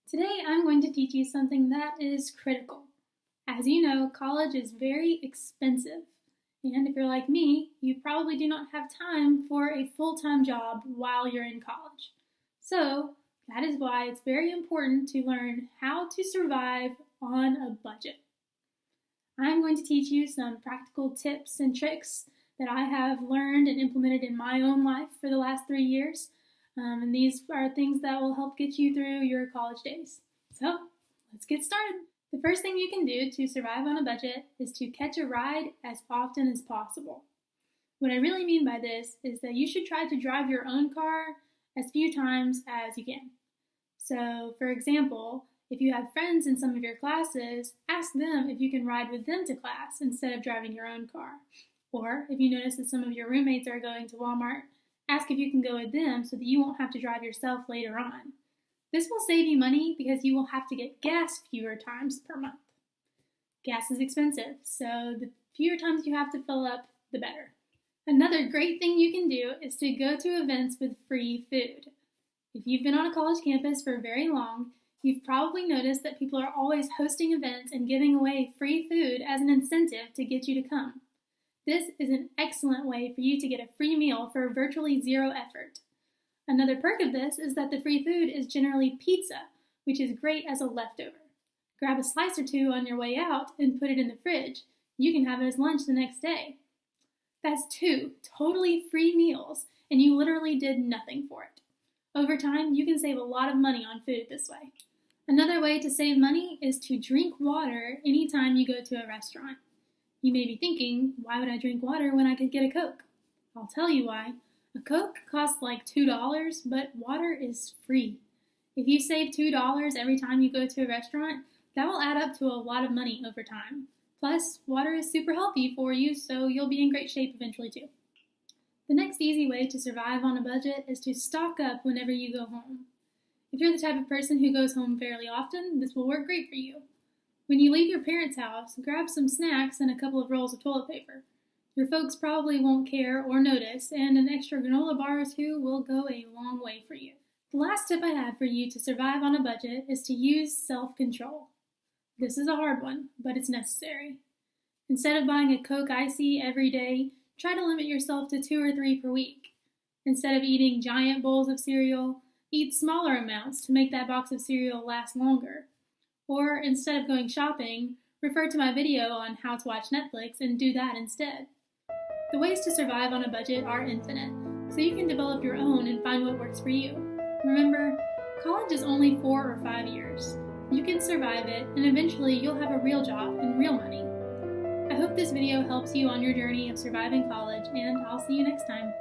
Today I'm going to teach you something that is critical. As you know, college is very expensive. And if you're like me, you probably do not have time for a full-time job while you're in college. So that is why it's very important to learn how to survive on a budget. I'm going to teach you some practical tips and tricks that I have learned and implemented in my own life for the last 3 years. And these are things that will help get you through your college days. So let's get started. The first thing you can do to survive on a budget is to catch a ride as often as possible. What I really mean by this is that you should try to drive your own car as few times as you can. So, for example, if you have friends in some of your classes, ask them if you can ride with them to class instead of driving your own car. Or if you notice that some of your roommates are going to Walmart, ask if you can go with them so that you won't have to drive yourself later on. This will save you money because you will have to get gas fewer times per month. Gas is expensive, so the fewer times you have to fill up, the better. Another great thing you can do is to go to events with free food. If you've been on a college campus for very long, you've probably noticed that people are always hosting events and giving away free food as an incentive to get you to come. This is an excellent way for you to get a free meal for virtually zero effort. Another perk of this is that the free food is generally pizza, which is great as a leftover. Grab a slice or two on your way out and put it in the fridge. You can have it as lunch the next day. That's 2 totally free meals, and you literally did nothing for it. Over time, you can save a lot of money on food this way. Another way to save money is to drink water anytime you go to a restaurant. You may be thinking, why would I drink water when I could get a Coke? I'll tell you why. A Coke costs like $2, but water is free. If you save $2 every time you go to a restaurant, that will add up to a lot of money over time. Plus, water is super healthy for you, so you'll be in great shape eventually too. The next easy way to survive on a budget is to stock up whenever you go home. If you're the type of person who goes home fairly often, this will work great for you. When you leave your parents' house, grab some snacks and a couple of rolls of toilet paper. Your folks probably won't care or notice, and an extra granola bar or two will go a long way for you. The last tip I have for you to survive on a budget is to use self-control. This is a hard one, but it's necessary. Instead of buying a Coke Icy every day, try to limit yourself to 2 or 3 per week. Instead of eating giant bowls of cereal, eat smaller amounts to make that box of cereal last longer. Or instead of going shopping, refer to my video on how to watch Netflix and do that instead. The ways to survive on a budget are infinite, so you can develop your own and find what works for you. Remember, college is only 4 or 5 years. You can survive it, and eventually you'll have a real job and real money. I hope this video helps you on your journey of surviving college, and I'll see you next time.